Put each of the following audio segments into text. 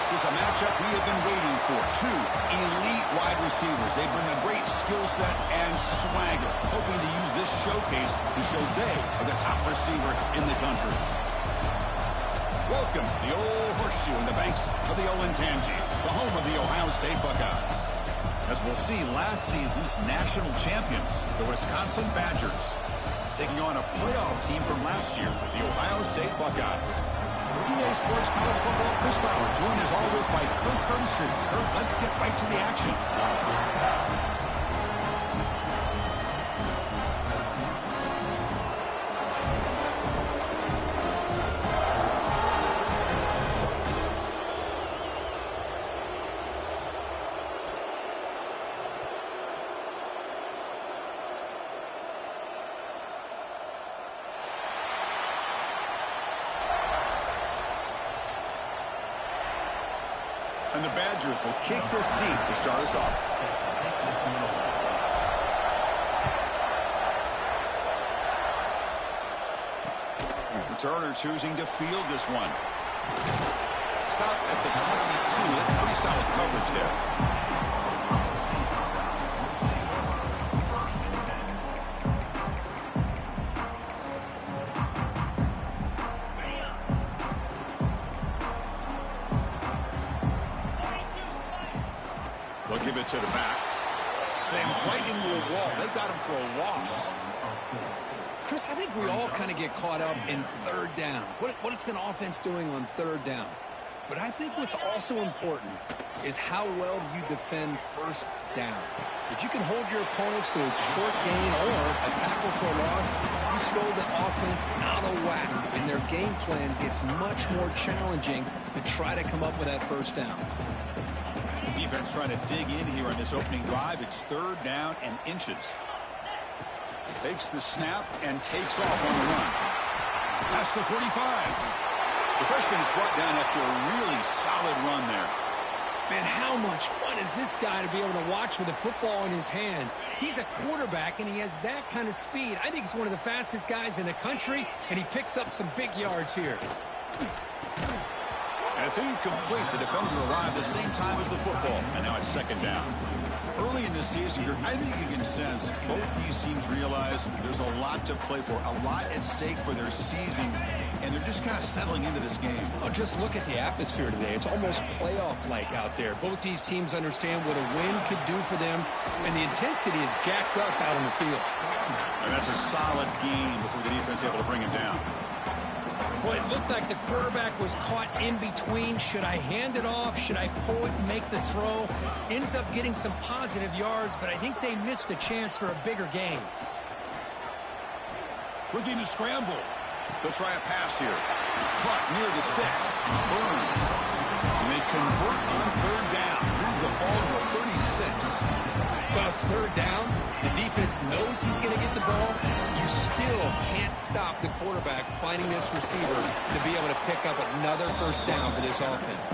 This is a matchup we have been waiting for. Two elite wide receivers. They bring a great skill set and swagger, hoping to use this showcase to show they are the top receiver in the country. Welcome to the old horseshoe in the banks of the Olentangy, the home of the Ohio State Buckeyes. As we'll see, last season's national champions, the Wisconsin Badgers, taking on a playoff team from last year, the Ohio State Buckeyes. EA Sports College Football, Chris Fowler, joined as always by Kirk Herbstreit. Kirk, let's get right to the action. And the Badgers will kick this deep to start us off. Returner choosing to field this one. Stop at the 22. That's pretty solid coverage there. They'll give it to the back. Sends right into a wall. They've got him for a loss. Chris, I think we all kind of get caught up in third down. What's an offense doing on third down? But I think what's also important is how well you defend first down. If you can hold your opponents to a short gain or a tackle for a loss, you throw the offense out of whack, and their game plan gets much more challenging to try to come up with that first down. Defense trying to dig in here on this opening drive. It's third down and inches. Takes the snap and takes off on the run. Past the 45. The freshman is brought down after a really solid run there. Man, how much fun is this guy to be able to watch with the football in his hands? He's a quarterback, and he has that kind of speed. I think he's one of the fastest guys in the country, and he picks up some big yards here. And it's incomplete. The defender arrived the same time as the football, and now it's second down. Early in the season, I think you can sense both these teams realize there's a lot to play for, a lot at stake for their seasons, and they're just kind of settling into this game. Oh, just look at the atmosphere today. It's almost playoff-like out there. Both these teams understand what a win could do for them, and the intensity is jacked up out on the field. And that's a solid game before the defense is able to bring him down. Boy, it looked like the quarterback was caught in between. Should I hand it off? Should I pull it and make the throw? Ends up getting some positive yards, but I think they missed a chance for a bigger gain. Looking to scramble. They'll try a pass here. Caught near the sticks. It's Burns. And they convert on third down. Move the ball to the 36. Well, it's third down. The defense knows he's going to get the ball. You still can't stop the quarterback finding this receiver to be able to pick up another first down for this offense.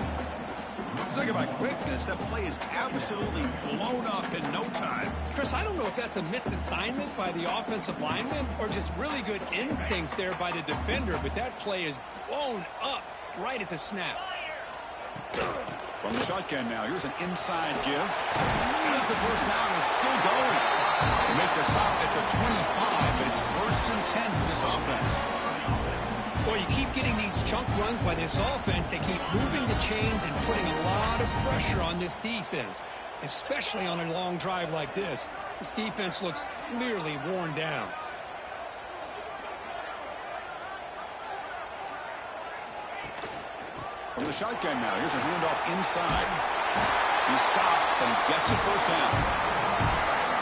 Talk about quickness. That play is absolutely blown up in no time. Chris, I don't know if that's a misassignment by the offensive lineman or just really good instincts there by the defender, but that play is blown up right at the snap. From the shotgun now, here's an inside give. As the first down is still going. They make the stop at the 25, but it's first and 10 for this offense. Well, you keep getting these chunk runs by this offense. They keep moving the chains and putting a lot of pressure on this defense, especially on a long drive like this. This defense looks clearly worn down. From the shotgun now, here's a handoff inside. He stopped and gets a first down.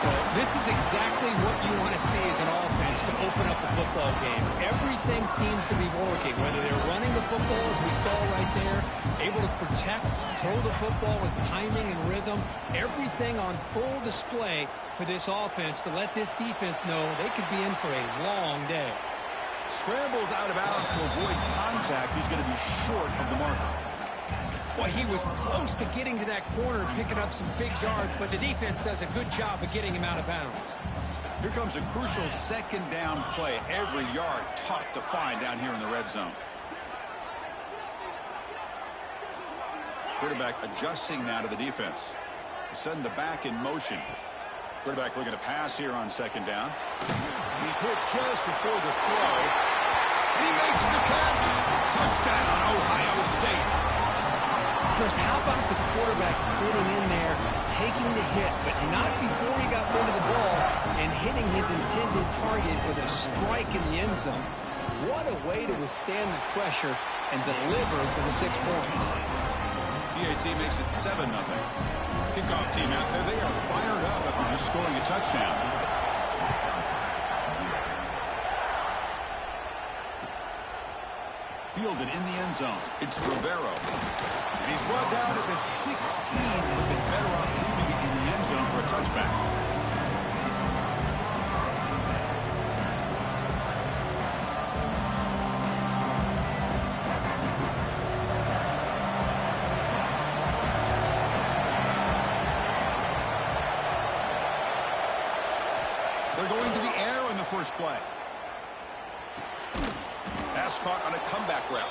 Well, this is exactly what you want to see as an offense to open up a football game. Everything seems to be working, whether they're running the football, as we saw right there, able to protect, throw the football with timing and rhythm, everything on full display for this offense to let this defense know they could be in for a long day. Scrambles out of bounds to avoid contact. He's going to be short of the mark. Well, he was close to getting to that corner, picking up some big yards, but the defense does a good job of getting him out of bounds. Here comes a crucial second down play. Every yard tough to find down here in the red zone. Quarterback adjusting now to the defense. Send the back in motion. Quarterback looking to pass here on second down. He's hit just before the throw. And he makes the catch. Touchdown, Ohio State. Chris, how about the quarterback sitting in there, taking the hit, but not before he got rid of the ball and hitting his intended target with a strike in the end zone? What a way to withstand the pressure and deliver for the 6 points. PAT makes it 7-0. Kickoff team out there. They are fired up after just scoring a touchdown. Fielded in the end zone. It's Rivero. And he's brought down at the 16. Looking better off leaving it in the end zone for a touchback. They're going to the air in the first play. Pass caught on a comeback route.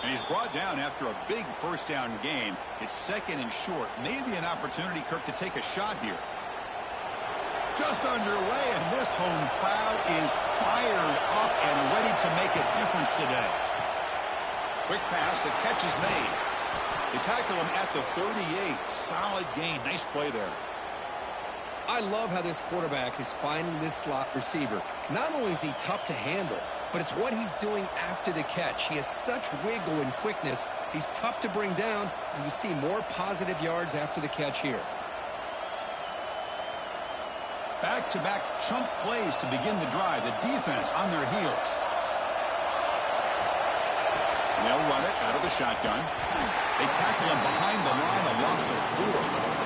And he's brought down after a big first down gain. It's second and short. Maybe an opportunity, Kirk, to take a shot here. Just underway, and this home crowd is fired up and ready to make a difference today. Quick pass, the catch is made. They tackle him at the 38. Solid gain. Nice play there. I love how this quarterback is finding this slot receiver. Not only is he tough to handle, but it's what he's doing after the catch. He has such wiggle and quickness. He's tough to bring down, and you see more positive yards after the catch here. Back-to-back chunk plays to begin the drive. The defense on their heels. They'll run it out of the shotgun. They tackle him behind the line, a loss of 4.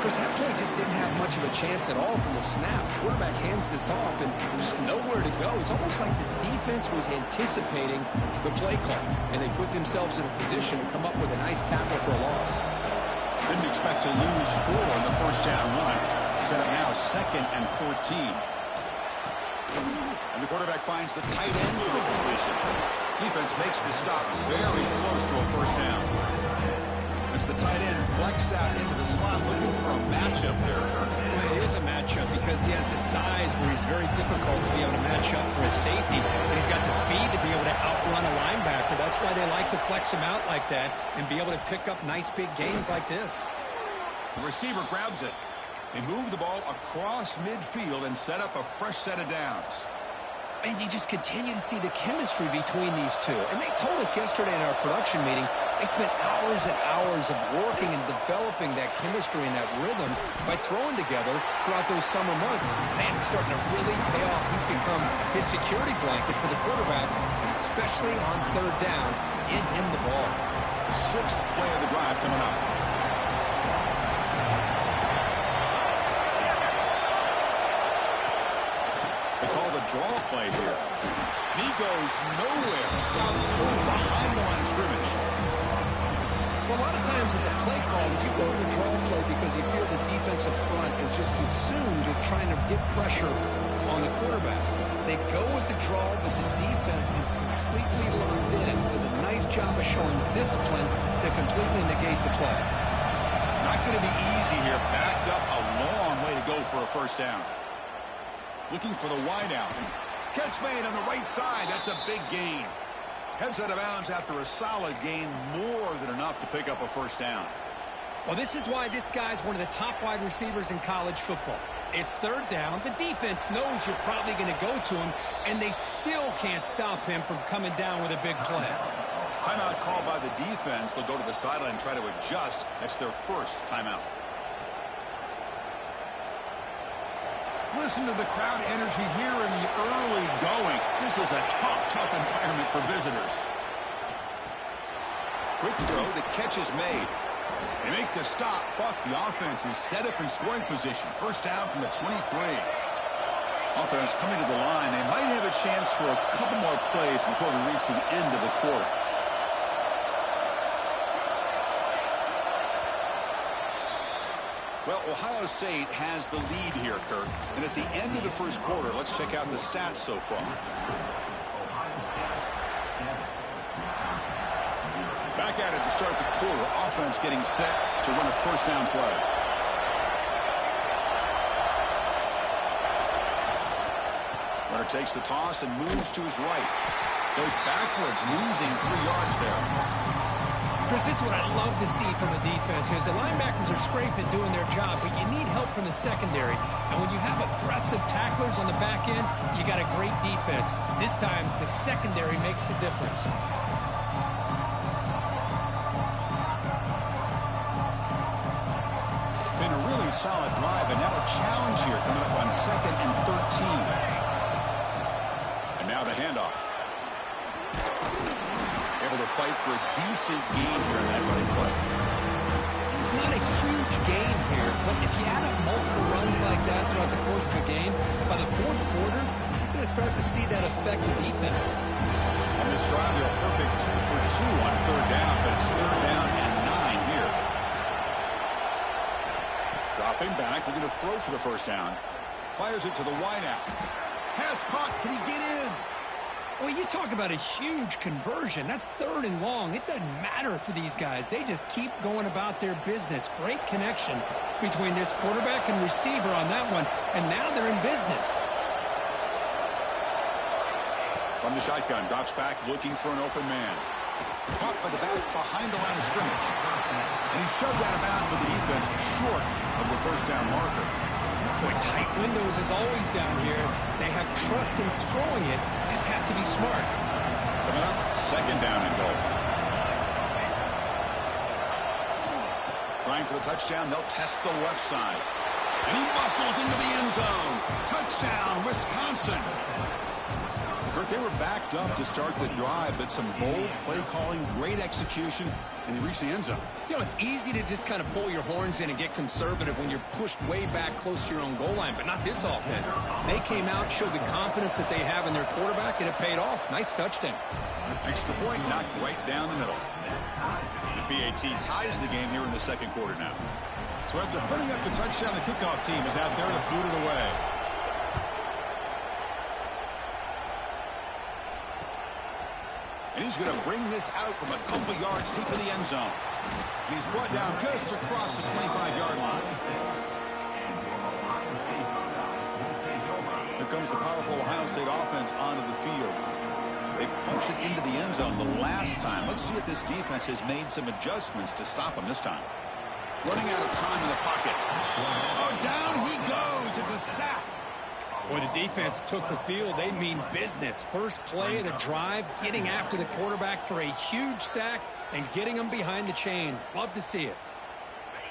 Chris, that play just didn't have much of a chance at all from the snap. Quarterback hands this off and just nowhere to go. It's almost like the defense was anticipating the play call, and they put themselves in a position to come up with a nice tackle for a loss. Didn't expect to lose 4 in the first down run. Set up now 2nd and 14. And the quarterback finds the tight end for the completion. Defense makes the stop very close to a first down. As the tight end flex out into the slot, looking for a matchup there. Well, it is a matchup because he has the size where he's very difficult to be able to match up for his safety. And he's got the speed to be able to outrun a linebacker. That's why they like to flex him out like that and be able to pick up nice big gains like this. The receiver grabs it. They move the ball across midfield and set up a fresh set of downs. And you just continue to see the chemistry between these two. And they told us yesterday in our production meeting, they spent hours and hours of working and developing that chemistry and that rhythm by throwing together throughout those summer months. Man, it's starting to really pay off. He's become his security blanket for the quarterback, especially on third down. Get him the ball. 6th play of the drive coming up. They call the draw play here. He goes nowhere. Stop cold behind the line of scrimmage. Well, a lot of times as a play call, you go to the draw play because you feel the defensive front is just consumed with trying to get pressure on the quarterback. They go with the draw, but the defense is completely locked in. Does a nice job of showing discipline to completely negate the play. Not going to be easy here. Backed up a long way to go for a first down. Looking for the wideout. Catch made on the right side. That's a big gain. Heads out of bounds after a solid gain. More than enough to pick up a first down. Well, this is why this guy's one of the top wide receivers in college football. It's third down. The defense knows you're probably going to go to him, and they still can't stop him from coming down with a big play. Timeout called by the defense. They'll go to the sideline and try to adjust. That's their first timeout. Listen to the crowd energy here in the early going. This is a tough environment for visitors. Quick throw. The catch is made. They make the stop, but the offense is set up in scoring position. First down from the 23. Offense coming to the line. They might have a chance for a couple more plays before we reach the end of the quarter. Well, Ohio State has the lead here, Kirk. And at the end of the first quarter, let's check out the stats so far. Back Back at it to start the quarter. Offense getting set to run a first down play. Runner takes the toss and moves to his right. Goes backwards, losing 3 yards there. Chris, this is what I love to see from the defense is the linebackers are scraping, doing their job, but you need help from the secondary. And when you have aggressive tacklers on the back end, you got a great defense. This time, the secondary makes the difference. Been a really solid drive, and now a challenge here coming up on 2nd and 13. And now the handoff. Able to fight for a decent gain here in that running play. It's not a huge gain here, but if you add up multiple runs like that throughout the course of a game, by the 4th quarter, you're going to start to see that affect the defense. On this drive, they're a perfect 2 for 2 on 3rd down, but it's 3rd down and 9 here. Dropping back, they're going to throw for the first down. Fires it to the wideout. Pass caught, can he get in? Well, you talk about a huge conversion. That's 3rd and long. It doesn't matter for these guys. They just keep going about their business. Great connection between this quarterback and receiver on that one, and now they're in business. From the shotgun, drops back looking for an open man. Caught by the back behind the line of scrimmage. And he's shoved out of bounds with the defense short of the first down marker. Boy, tight windows as always down here. They have trust in throwing it. You just have to be smart. Coming up, 2nd down and goal. Trying for the touchdown, they'll test the left side. And he muscles into the end zone. Touchdown, Wisconsin. Kurt, they were backed up to start the drive, but some bold play calling, great execution, and they reached the end zone. You know, it's easy to just kind of pull your horns in and get conservative when you're pushed way back close to your own goal line, but not this offense. They came out, showed the confidence that they have in their quarterback, and it paid off. Nice touchdown. Extra point knocked right down the middle. The BAT ties the game here in the 2nd quarter now. So after putting up the touchdown, the kickoff team is out there to boot it away. And he's going to bring this out from a couple yards deep in the end zone. He's brought down just across the 25-yard line. Here comes the powerful Ohio State offense onto the field. They punched it into the end zone the last time. Let's see if this defense has made some adjustments to stop him this time. Running out of time in the pocket. Oh, down he goes. It's a sack. Boy, the defense took the field. They mean business. First play of the drive, getting after the quarterback for a huge sack and getting him behind the chains. Love to see it.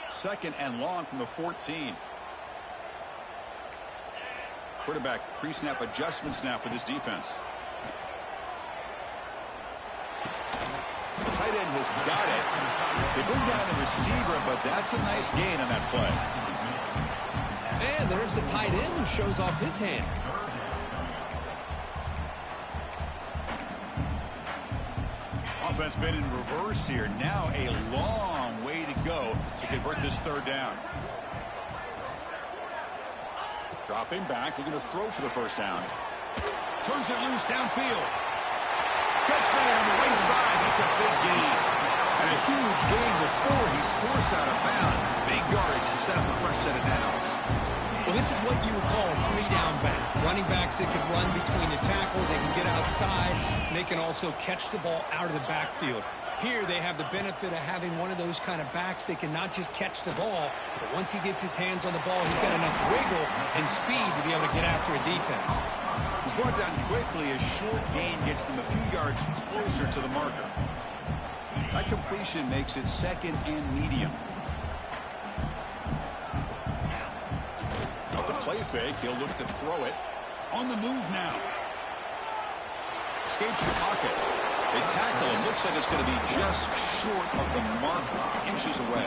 2nd and long from the 14. Quarterback pre-snap adjustments now for this defense. The tight end has got it. They bring down the receiver, but that's a nice gain on that play. And there's the tight end who shows off his hands. Offense been in reverse here. Now a long way to go to convert this 3rd down. Dropping back. They're going to throw for the first down. Turns it loose downfield. Catch made on the right side. That's a big gain. And a huge gain before he's forced out of bounds. Big yardage to set up a fresh set of downs. Well, this is what you would call a 3-down back. Running backs that can run between the tackles. They can get outside. And they can also catch the ball out of the backfield. Here they have the benefit of having one of those kind of backs that can not just catch the ball, but once he gets his hands on the ball, he's got enough wiggle and speed to be able to get after a defense. He's brought down quickly. A short gain gets them a few yards closer to the marker. That completion makes it 2nd and medium. Off the play fake, he'll look to throw it. On the move now. Escapes the pocket. They tackle him. Looks like it's going to be just short of the marker, inches away.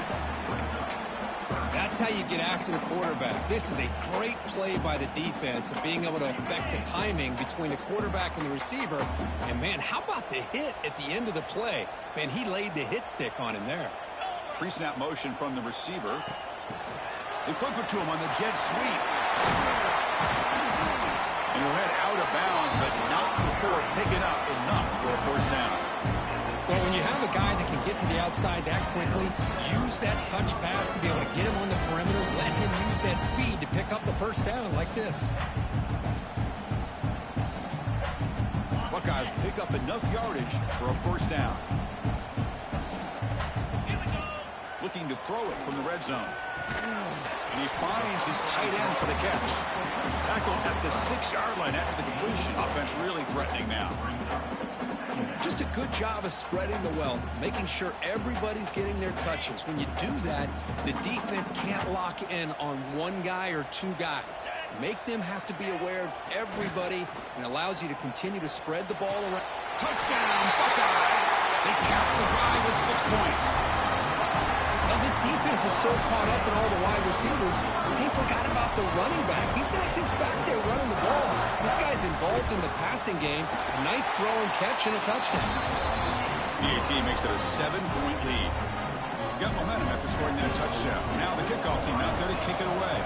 That's how you get after the quarterback. This is a great play by the defense of being able to affect the timing between the quarterback and the receiver. And, man, how about the hit at the end of the play? Man, he laid the hit stick on him there. Pre-snap motion from the receiver. They flip it to him on the jet sweep. And he'll head out of bounds, but not before picking up enough for a first down. Well, when you have a guy that can get to the outside that quickly, use that touch pass to be able to get him on the perimeter, let him use that speed to pick up the first down like this. Buckeyes pick up enough yardage for a first down. Looking to throw it from the red zone. And he finds his tight end for the catch. Tackle at the 6-yard line after the completion. Offense really threatening now. Just a good job of spreading the wealth, making sure everybody's getting their touches. When you do that, the defense can't lock in on one guy or two guys. Make them have to be aware of everybody and allows you to continue to spread the ball around. Touchdown, Buckeyes! They cap the drive with 6 points. Now, this defense is so caught up in all the wide receivers, they forgot about the running back. He's not just back there running the ball. This guy's involved in the passing game. A nice throw and catch and a touchdown. PAT makes it a 7-point lead. Got momentum after scoring that touchdown. Now the kickoff team out there to kick it away.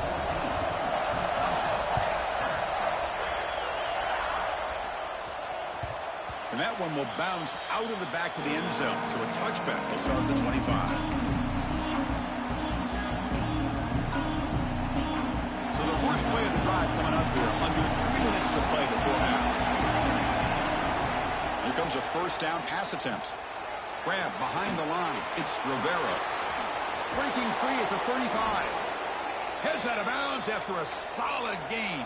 And that one will bounce out of the back of the end zone. So a touchback will start at the 25. So the first play of the drive coming up here. Under 3 minutes to play before half. Here comes a first down pass attempt. Grab behind the line. It's Rivera. Breaking free at the 35. Heads out of bounds after a solid gain.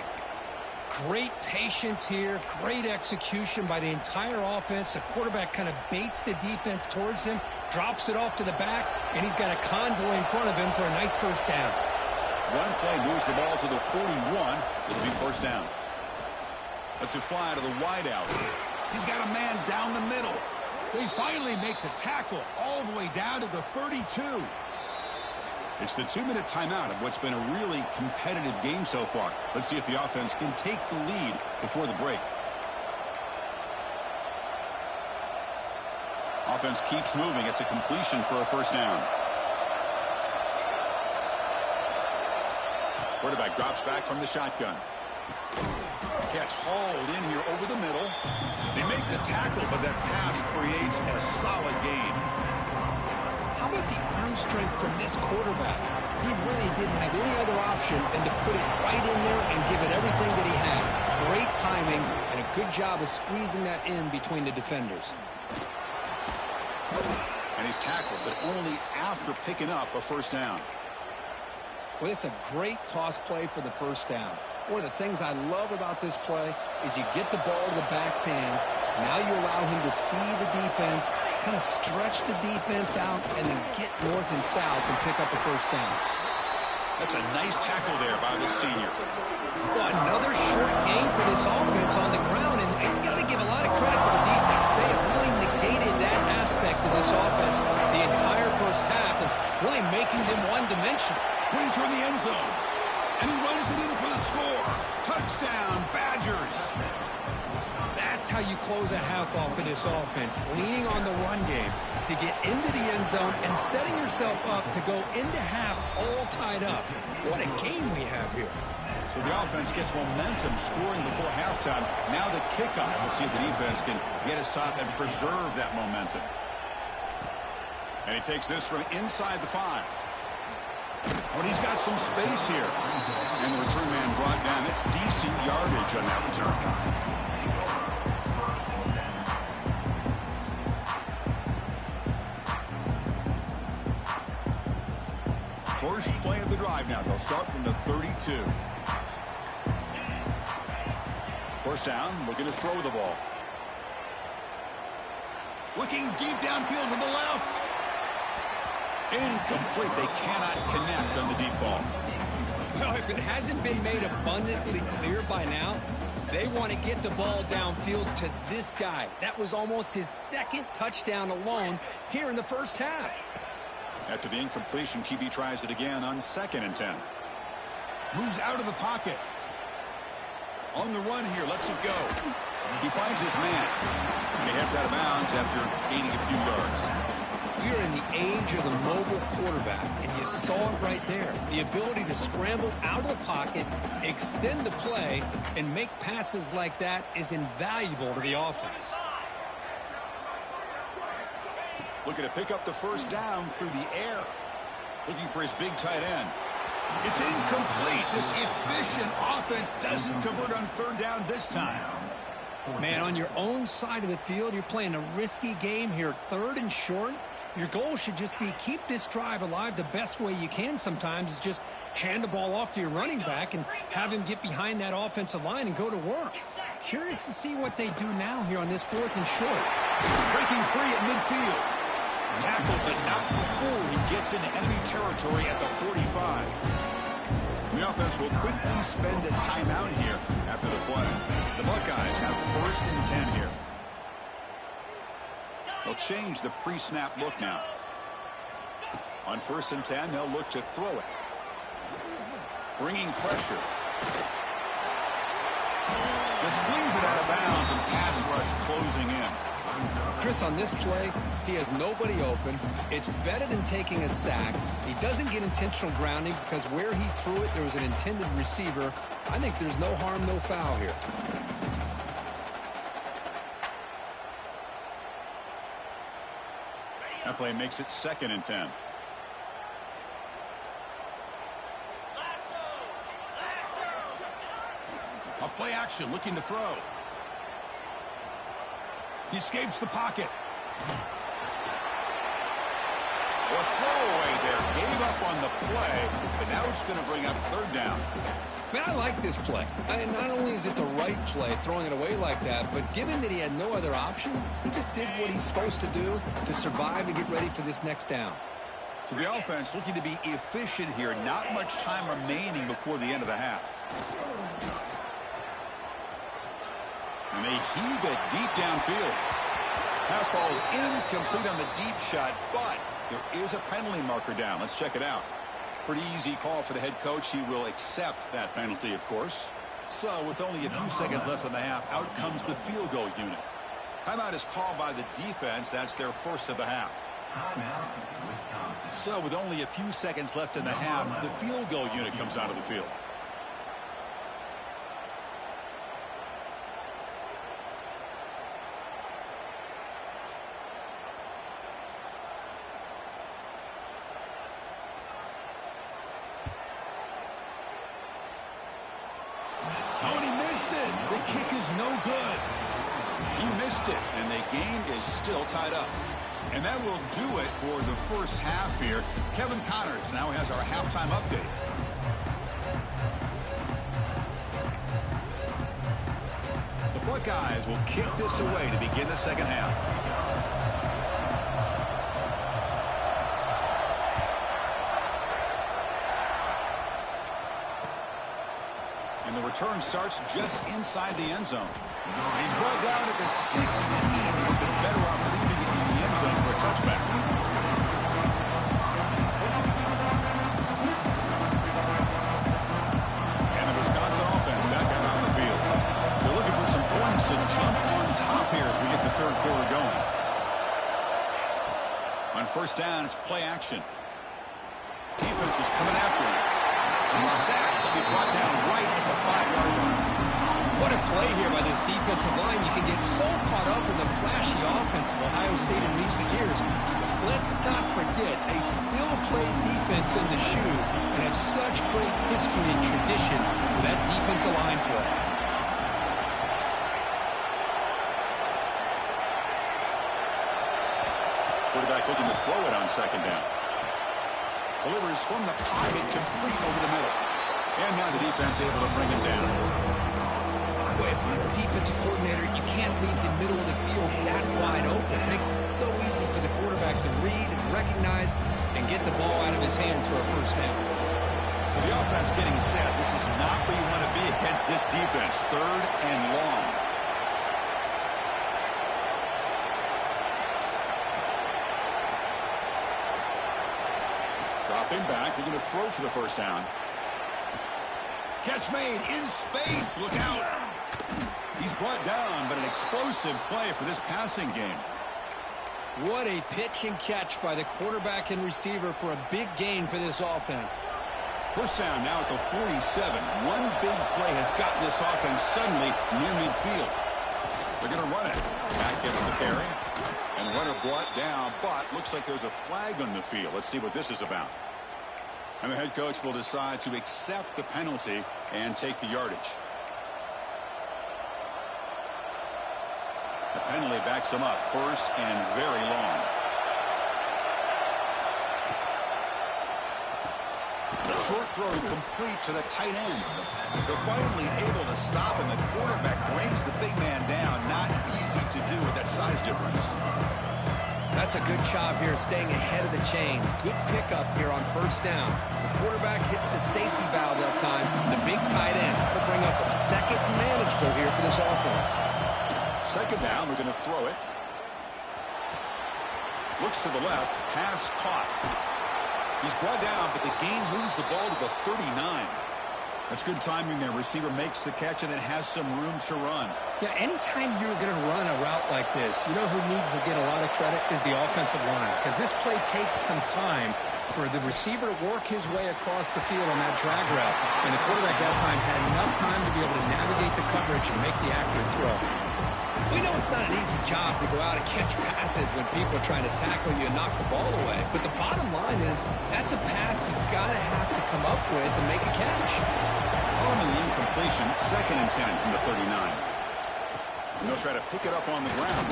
Great patience here. Great execution by the entire offense. The quarterback kind of baits the defense towards him, drops it off to the back, and he's got a convoy in front of him for a nice first down. One play moves the ball to the 41. It'll be first down. Let's it fly to the wideout. He's got a man down the middle. They finally make the tackle all the way down to the 32. It's the 2-minute timeout of what's been a really competitive game so far. Let's see if the offense can take the lead before the break. Offense keeps moving. It's a completion for a first down. Quarterback drops back from the shotgun. Catch hauled in here over the middle. They make the tackle, but that pass creates a solid gain. How about the arm strength from this quarterback? He really didn't have any other option than to put it right in there and give it everything that he had. Great timing and a good job of squeezing that in between the defenders. And he's tackled, but only after picking up a first down. Well, it's a great toss play for the first down. One of the things I love about this play is you get the ball to the back's hands. Now you allow him to see the defense, kind of stretch the defense out, and then get north and south and pick up a first down. That's a nice tackle there by the senior. Well, another short game for this offense on the ground, and you got to give a lot of credit to the defense. They have really negated that aspect of this offense the entire first half and really making them one-dimensional. Putting toward the end zone. And he runs it in for the score. Touchdown, Badgers. That's how you close a half off of this offense, leaning on the run game to get into the end zone and setting yourself up to go into half all tied up. What a game we have here. So the offense gets momentum scoring before halftime. Now the kickoff. We'll see if the defense can get his top and preserve that momentum. And he takes this from inside the 5. But he's got some space here. And the return man brought down. That's decent yardage on that return. First play of the drive now. They'll start from the 32. First down, looking to throw the ball. Looking deep downfield to the left. Incomplete. They cannot connect on the deep ball. Well, if it hasn't been made abundantly clear by now, they want to get the ball downfield to this guy. That was almost his second touchdown alone here in the first half. After the incompletion, QB tries it again on 2nd and 10. Moves out of the pocket. On the run here, lets it go. He finds his man. And he heads out of bounds after gaining a few yards. We are in the age of the mobile quarterback, and you saw it right there. The ability to scramble out of the pocket, extend the play, and make passes like that is invaluable to the offense. Looking to pick up the first down through the air. Looking for his big tight end. It's incomplete. This efficient offense doesn't convert on third down this time. Man, on your own side of the field, you're playing a risky game here. Third and short. Your goal should just be keep this drive alive the best way you can sometimes is just hand the ball off to your running back and have him get behind that offensive line and go to work. Curious to see what they do now here on this fourth and short. Breaking free at midfield. Tackled, but not before he gets into enemy territory at the 45. The offense will quickly spend a timeout here after the play. The Buckeyes have first and 10 here. They'll change the pre-snap look now. On first and 10, they'll look to throw it. Bringing pressure. Just flings it out of bounds and pass rush closing in. Chris, on this play, he has nobody open. It's better than taking a sack. He doesn't get intentional grounding because where he threw it, there was an intended receiver. I think there's no harm, no foul here. That play makes it second and 10. A play action, looking to throw. He escapes the pocket. A throwaway there. Gave up on the play, but now it's going to bring up third down. Man, I like this play. Not only is it the right play, throwing it away like that, but given that he had no other option, he just did what he's supposed to do to survive and get ready for this next down. So the offense looking to be efficient here. Not much time remaining before the end of the half. And they heave it deep downfield. Pass falls incomplete on the deep shot, but there is a penalty marker down. Let's check it out. Pretty easy call for the head coach. He will accept that penalty, of course. So with only a few seconds left in the half, out comes the field goal unit. Timeout is called by the defense. That's their first of the half. So with only a few seconds left in the half, the field goal unit comes out of the field. No good. He missed it, and the game is still tied up. And that will do it for the first half here. Kevin Connors now has our halftime update. The Buckeyes will kick this away to begin the second half. The return starts just inside the end zone. He's brought down at the 16. Would have been better off leaving it in the end zone for a touchback. And the Wisconsin offense back out on the field. They're looking for some points to jump on top here as we get the third quarter going. On first down, it's play action. Defense is coming after him. He's sacked to be brought down right at the 5-yard line. What a play here by this defensive line. You can get so caught up in the flashy offense of Ohio State in recent years. Let's not forget, they still play defense in the shoe and have such great history and tradition with that defensive line play. Quarterback looking to throw it on second down. Delivers from the pocket, complete over the middle. And now the defense able to bring him down. Boy, if you're the defensive coordinator, you can't leave the middle of the field that wide open. It makes it so easy for the quarterback to read and recognize and get the ball out of his hands for a first down. So the offense getting set. This is not where you want to be against this defense. Third and long. Dropping back, they're going to throw for the first down. Catch made in space. Look out. He's brought down, but an explosive play for this passing game. What a pitch and catch by the quarterback and receiver for a big gain for this offense. First down now at the 47. One big play has gotten this offense suddenly near midfield. They're going to run it. Back gets the carry. And the runner brought down, but looks like there's a flag on the field. Let's see what this is about. And the head coach will decide to accept the penalty and take the yardage. The penalty backs him up, first and very long. The short throw complete to the tight end. They're finally able to stop, and the quarterback brings the big man down. Not easy to do with that size difference. That's a good job here, staying ahead of the chains. Good pickup here on first down. The quarterback hits the safety valve that time. The big tight end will bring up a second manageable here for this offense. Second down, we're going to throw it. Looks to the left, pass caught. He's brought down, but the gain moves the ball to the 39. That's good timing there. Receiver makes the catch and then has some room to run. Yeah, anytime you're going to run a route like this, you know who needs to get a lot of credit is the offensive line. Because this play takes some time for the receiver to work his way across the field on that drag route. And the quarterback that time had enough time to be able to navigate the coverage and make the accurate throw. We know it's not an easy job to go out and catch passes when people are trying to tackle you and knock the ball away. But the bottom line is that's a pass you've got to have to come up with and make a catch. Ultimately incompletion, second and 10 from the 39. And they'll try to pick it up on the ground.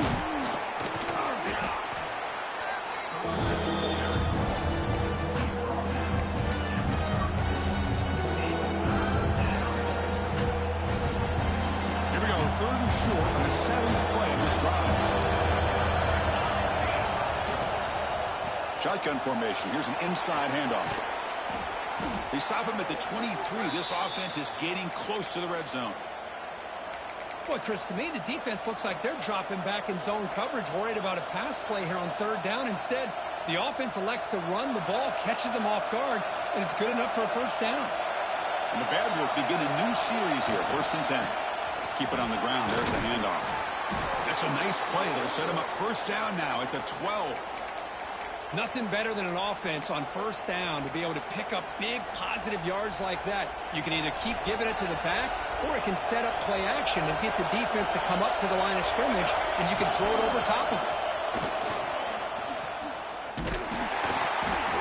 Here we go, third and short on the 7th play of this drive. Shotgun formation. Here's an inside handoff. They stop him at the 23. This offense is getting close to the red zone. Boy, Chris, to me, the defense looks like they're dropping back in zone coverage, worried about a pass play here on third down. Instead, the offense elects to run the ball, catches them off guard, and it's good enough for a first down. And the Badgers begin a new series here, first and 10. Keep it on the ground. There's the handoff. That's a nice play. They'll set him up first down now at the 12. Nothing better than an offense on first down to be able to pick up big positive yards like that. You can either keep giving it to the back, or it can set up play action and get the defense to come up to the line of scrimmage, and you can throw it over top of it.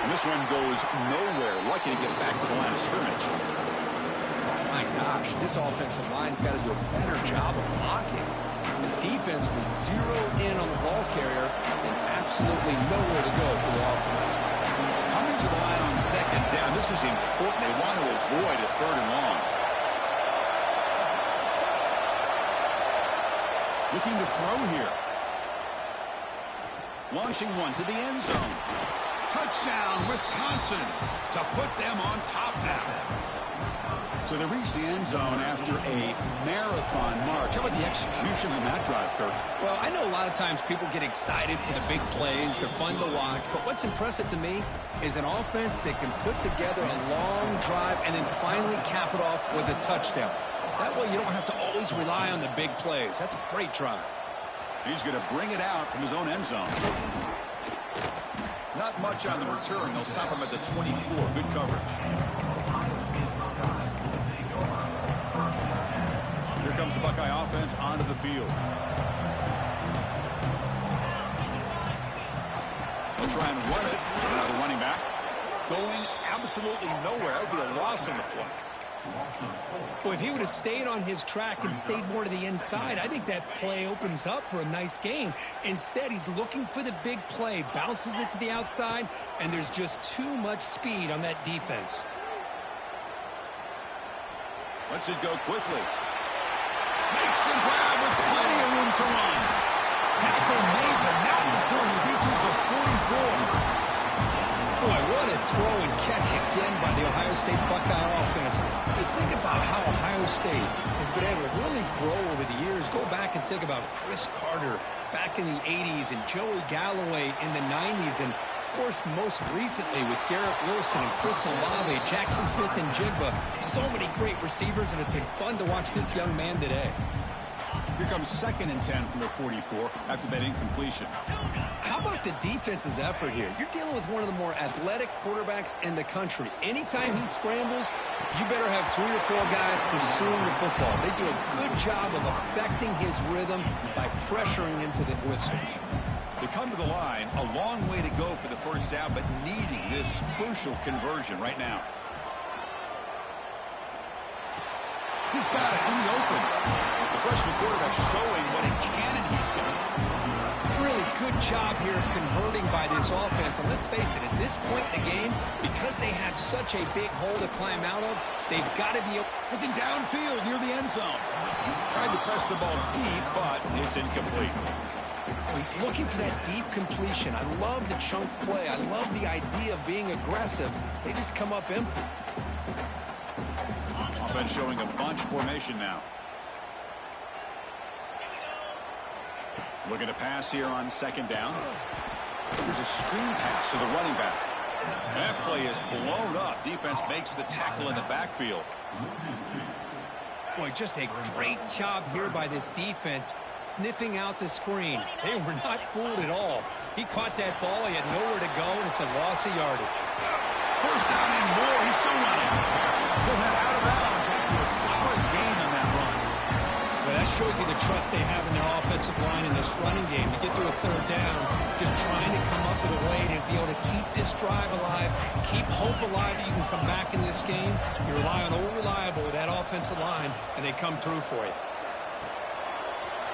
And this one goes nowhere. Lucky to get back to the line of scrimmage. My gosh, this offensive line's got to do a better job of blocking. The defense was zeroed in on the ball carrier and absolutely nowhere to go for the offense. Coming to the line on second down, this is important. They want to avoid a third and long. Looking to throw here. Launching one to the end zone. Touchdown, Wisconsin, to put them on top now. So they reach the end zone after a marathon march. How about the execution on that drive, Kirk? Well, I know a lot of times people get excited for the big plays. They're fun to watch. But what's impressive to me is an offense that can put together a long drive and then finally cap it off with a touchdown. That way you don't have to always rely on the big plays. That's a great drive. He's going to bring it out from his own end zone. Not much on the return. They'll stop him at the 24. Good coverage. Here comes the Buckeye offense onto the field. They'll try and run it. There's the running back. Going absolutely nowhere. That would be a loss on the play. Well, if he would have stayed on his track and stayed more to the inside, I think that play opens up for a nice gain. Instead, he's looking for the big play, bounces it to the outside, and there's just too much speed on that defense. Lets it go quickly. Makes the grab with plenty of room to run. Tackle made, but not before he reaches the 44. Boy, what a throw and catch again by the Ohio State Buckeye offense. You think about how Ohio State has been able to really grow over the years. Go back and think about Chris Carter back in the 80s and Joey Galloway in the 90s. And, of course, most recently with Garrett Wilson and Chris Olave, Jackson Smith and Jigba. So many great receivers, and it's been fun to watch this young man today. Here comes second and 10 from the 44 after that incompletion. How about the defense's effort here? You're dealing with one of the more athletic quarterbacks in the country. Anytime he scrambles, you better have 3 or 4 guys pursuing the football. They do a good job of affecting his rhythm by pressuring him to the whistle. They come to the line, a long way to go for the first down, but needing this crucial conversion right now. He's got it in the open. The freshman quarterback showing what a cannon he's got. Really good job here of converting by this offense. And let's face it, at this point in the game, because they have such a big hole to climb out of, they've got to be looking downfield near the end zone. Tried to press the ball deep, but it's incomplete. He's looking for that deep completion. I love the chunk play. I love the idea of being aggressive. They just come up empty. Offense showing a bunch formation now. Looking to pass here on second down. Here's a screen pass to the running back. That play is blown up. Defense makes the tackle in the backfield. Boy, just a great job here by this defense, sniffing out the screen. They were not fooled at all. He caught that ball. He had nowhere to go, and it's a loss of yardage. First down and more. He's still running. He'll head out of bounds after a solid gain on that run. Well, that shows you the trust they have in their offensive line in this running game. To get to a third down, just trying to come up with a way to be able to keep this drive alive, keep hope alive that you can come back in this game. You rely on Old Reliable with that offensive line, and they come through for you.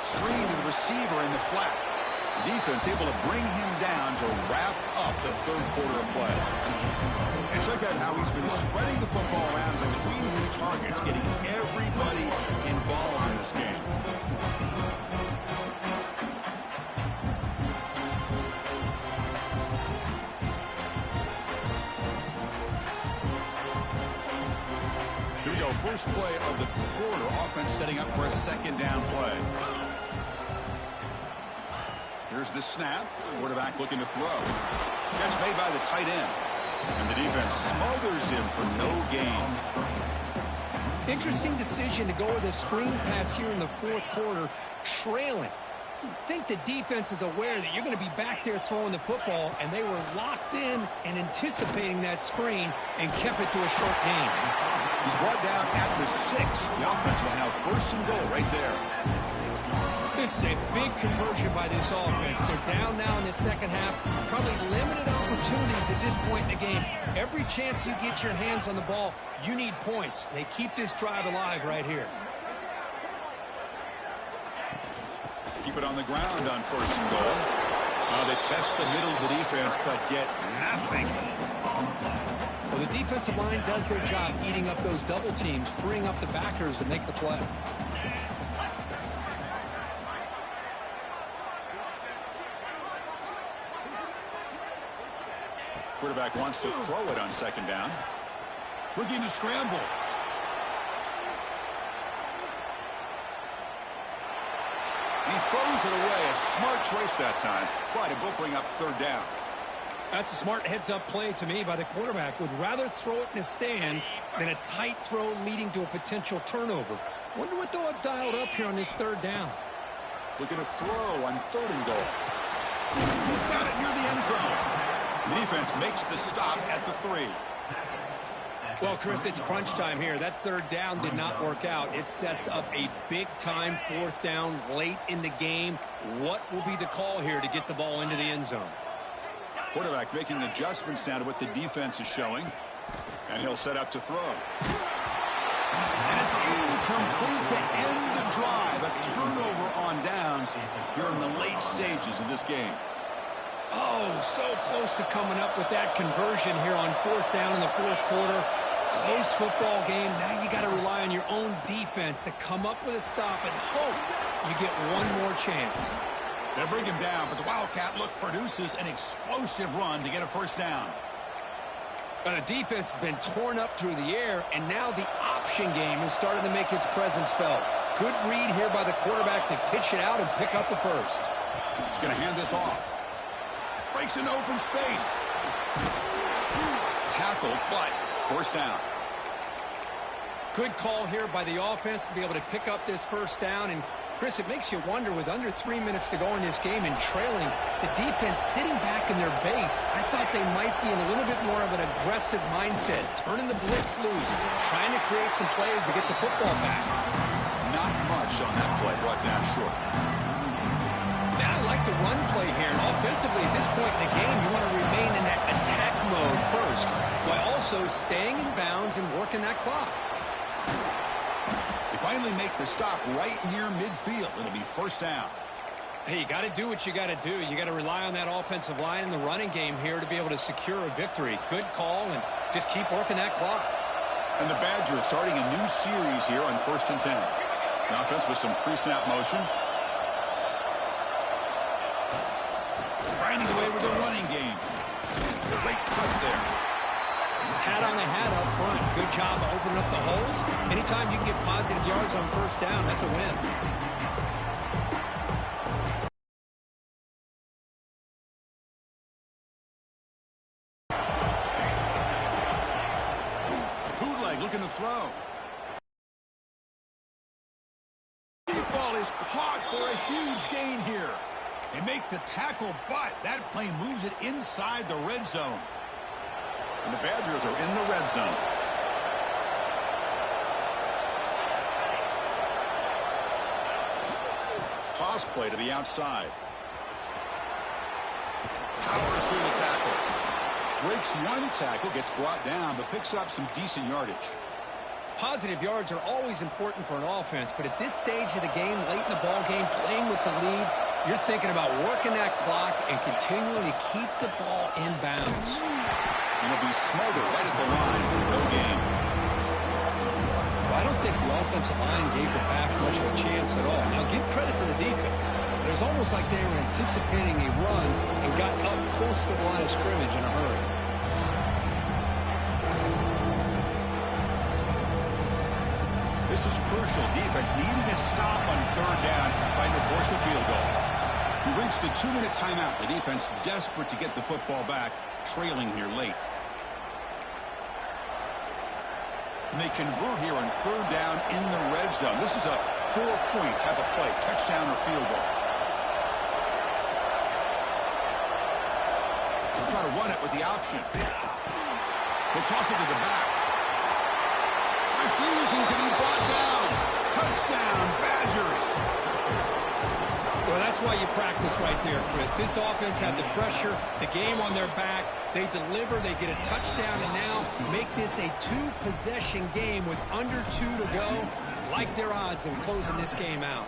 Screen to the receiver in the flat. The defense able to bring him down to wrap up the third quarter of play. And check out how he's been spreading the football around between his targets, getting everybody involved in this game. Here we go, first play of the quarter. Offense setting up for a second down play. Here's the snap. Quarterback looking to throw. Catch made by the tight end. And the defense smothers him for no gain. Interesting decision to go with a screen pass here in the fourth quarter, trailing. You think the defense is aware that you're going to be back there throwing the football, and they were locked in and anticipating that screen and kept it to a short gain. He's brought down at the 6. The offense will have first and goal right there. This is a big conversion by this offense. They're down now in the second half. Probably limited opportunities at this point in the game. Every chance you get your hands on the ball, you need points. They keep this drive alive right here. Keep it on the ground on first and goal. They test the middle of the defense, but get nothing. Well, the defensive line does their job eating up those double teams, freeing up the backers to make the play. Quarterback wants to throw it on second down. Looking to scramble. He throws it away. A smart choice that time. But it will bring up third down. That's a smart heads-up play to me by the quarterback. Would rather throw it in the stands than a tight throw leading to a potential turnover. Wonder what they'll have dialed up here on this third down. Looking to throw on third and goal. He's got it near the end zone. The defense makes the stop at the 3. Well, Chris, it's crunch time here. That third down did not work out. It sets up a big-time fourth down late in the game. What will be the call here to get the ball into the end zone? Quarterback making adjustments now to what the defense is showing. And he'll set up to throw. And it's incomplete to end the drive. A turnover on downs here in the late stages of this game. Oh, so close to coming up with that conversion here on fourth down in the fourth quarter. Close football game. Now you got to rely on your own defense to come up with a stop and hope you get one more chance. They'll bring him down, but the Wildcat look produces an explosive run to get a first down. And the defense has been torn up through the air, and now the option game is starting to make its presence felt. Good read here by the quarterback to pitch it out and pick up a first. He's going to hand this off. Breaks into open space. Tackled, but first down. Good call here by the offense to be able to pick up this first down. And, Chris, it makes you wonder, with under 3 minutes to go in this game and trailing, the defense sitting back in their base, I thought they might be in a little bit more of an aggressive mindset, turning the blitz loose, trying to create some plays to get the football back. Not much on that play, brought down short. Man, I like the run play here. And offensively, at this point in the game, you want to remain in that attack mode first, while also staying in bounds and working that clock. They finally make the stop right near midfield. It'll be first down. Hey, you got to do what you got to do. You got to rely on that offensive line in the running game here to be able to secure a victory. Good call, and just keep working that clock. And the Badgers starting a new series here on 1st and 10. The offense with some pre-snap motion. Grinding away with the running game. Great cut there. Hat on the hat up front. Good job of opening up the holes. Anytime you can get positive yards on first down, that's a win. Bootleg looking to throw. Deep ball is caught for a huge gain here. They make the tackle, but that play moves it inside the red zone. And the Badgers are in the red zone. Toss play to the outside. Powers through the tackle. Breaks one tackle, gets brought down, but picks up some decent yardage. Positive yards are always important for an offense, but at this stage of the game, late in the ball game, playing with the lead, you're thinking about working that clock and continuing to keep the ball in bounds. And he'll be smothered right at the line for no gain. Well, I don't think the offensive line gave the back much of a chance at all. Now, give credit to the defense. It was almost like they were anticipating a run and got up close to the line of scrimmage in a hurry. This is crucial. Defense needing a stop on 3rd down, trying to force a field goal. We've reached the 2-minute timeout. The defense desperate to get the football back, trailing here late. And they convert here on 3rd down in the red zone. This is a 4-point type of play, touchdown or field goal. They'll try to run it with the option. They'll toss it to the back. Refusing to be brought down. Touchdown, Badgers. Well, that's why you practice right there, Chris. This offense had the pressure, the game on their back. They deliver, they get a touchdown, and now make this a 2-possession game with under 2 to go. Like their odds of closing this game out.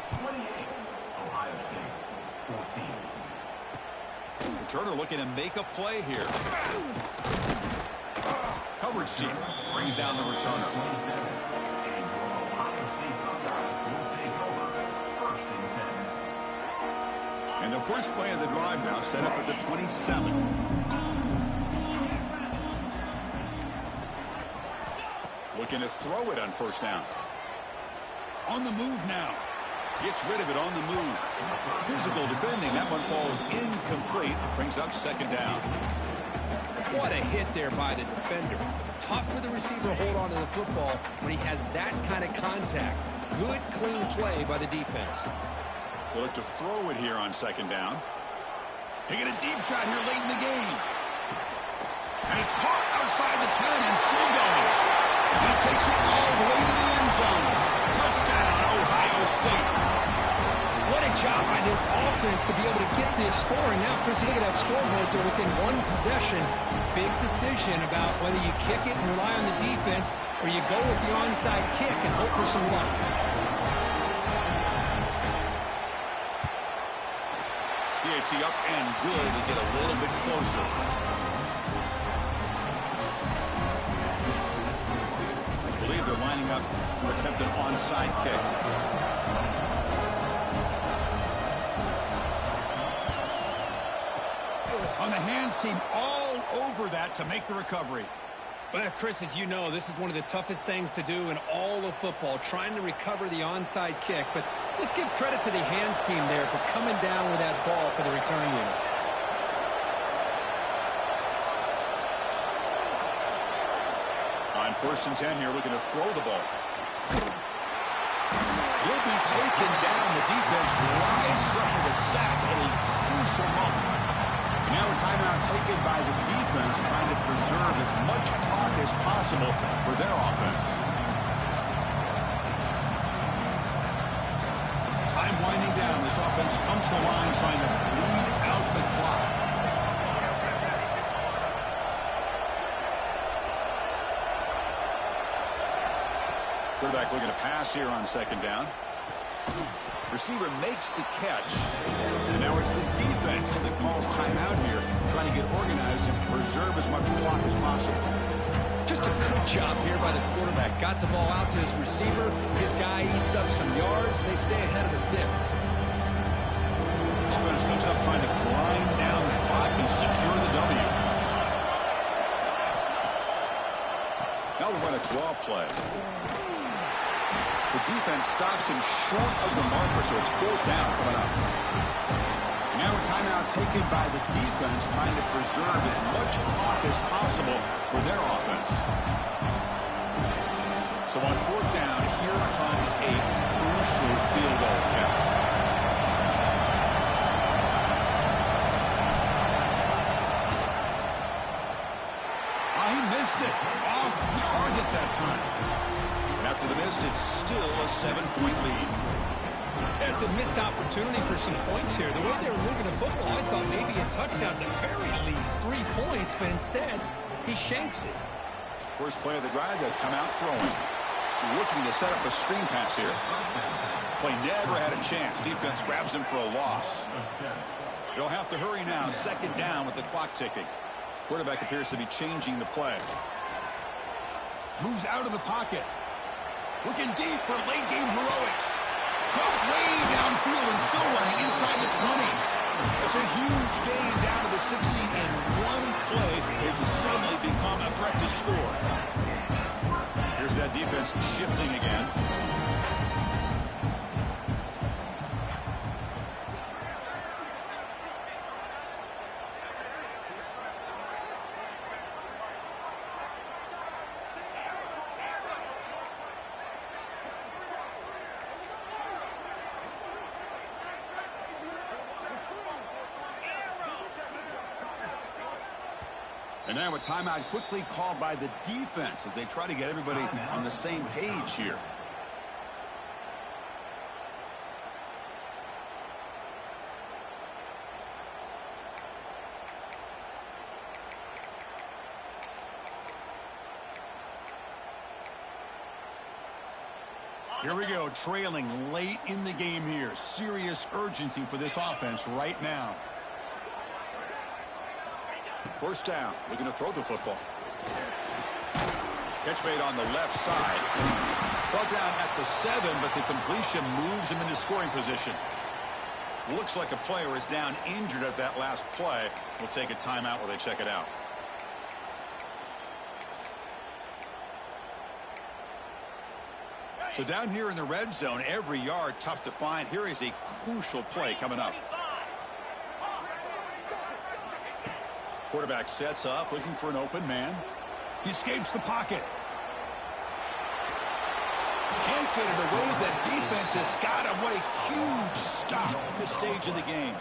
Turner looking to make a play here. Coverage team brings down the returner. And the first play of the drive now set up at the 27. Looking to throw it on 1st down. On the move now. Gets rid of it on the move. Physical defending. That one falls incomplete. Brings up 2nd down. What a hit there by the defender. Tough for the receiver to hold on to the football when he has that kind of contact. Good, clean play by the defense. They look to throw it here on 2nd down. Taking a deep shot here late in the game. And it's caught outside the 10 and still going. And he takes it all the way to the end zone. Touchdown, Ohio State. What a job by this offense to be able to get this scoring. Now, Chris, you look at that scoreboard. They're within 1 possession. Big decision about whether you kick it and rely on the defense or you go with the onside kick and hope for some luck. PAT up and good to get a little bit closer. I believe they're lining up to attempt an onside kick. On the hands team all over that to make the recovery. Well, Chris, as you know, this is one of the toughest things to do in all of football, trying to recover the onside kick. But let's give credit to the hands team there for coming down with that ball for the return unit. On 1st and 10 here, looking to throw the ball. He'll be taken down. The defense rises up with a sack at a crucial moment. Now a timeout taken by the defense, trying to preserve as much clock as possible for their offense. Time winding down. The this offense comes to the line trying to bleed out the clock. Quarterback looking to pass here on second down. Receiver makes the catch. And now it's the defense that calls timeout here, trying to get organized and preserve as much clock as possible. Just a good job here by the quarterback. Got the ball out to his receiver. His guy eats up some yards. They stay ahead of the sticks. Offense comes up trying to grind down the clock and secure the W. Now we run a draw play. The defense stops him short of the marker, so it's 4th down coming up. Now a timeout taken by the defense, trying to preserve as much clock as possible for their offense. So on 4th down, here comes a crucial field goal attempt. He missed it. Off target that time. After the miss, it's still a 7-point lead. That's a missed opportunity for some points here. The way they were moving the football, I thought maybe a touchdown, at the very least 3 points, but instead, he shanks it. First play of the drive, they'll come out throwing. Looking to set up a screen pass here. Play never had a chance. Defense grabs him for a loss. They'll have to hurry now. 2nd down with the clock ticking. Quarterback appears to be changing the play. Moves out of the pocket. Looking deep for late-game heroics. Got way downfield and still running inside the 20. It's a huge gain down to the 16 in one play. It's suddenly become a threat to score. Here's that defense shifting again. And now a timeout quickly called by the defense as they try to get everybody on the same page here. Here we go, trailing late in the game here. Serious urgency for this offense right now. 1st down, looking to throw the football. Catch made on the left side. Brought down at the 7, but the completion moves him into scoring position. Looks like a player is down injured at that last play. We'll take a timeout while they check it out. So down here in the red zone, every yard tough to find. Here is a crucial play coming up. Quarterback sets up, looking for an open man. He escapes the pocket. Can't get it away. The defense has got him. What a huge stop at this stage of the game.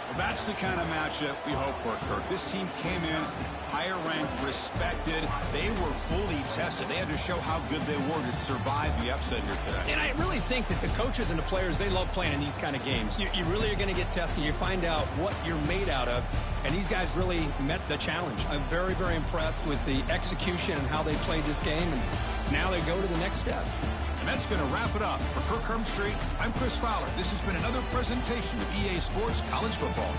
Well, that's the kind of matchup we hope for, Kirk. This team came in higher ranked, respected. They were fully tested. They had to show how good they were to survive the upset here today. And I really think that the coaches and the players, they love playing in these kind of games. You really are going to get tested. You find out what you're made out of. And these guys really met the challenge. I'm very, very impressed with the execution and how they played this game. And now they go to the next step. And that's going to wrap it up. For Kirk Herbstreit, I'm Chris Fowler. This has been another presentation of EA Sports College Football.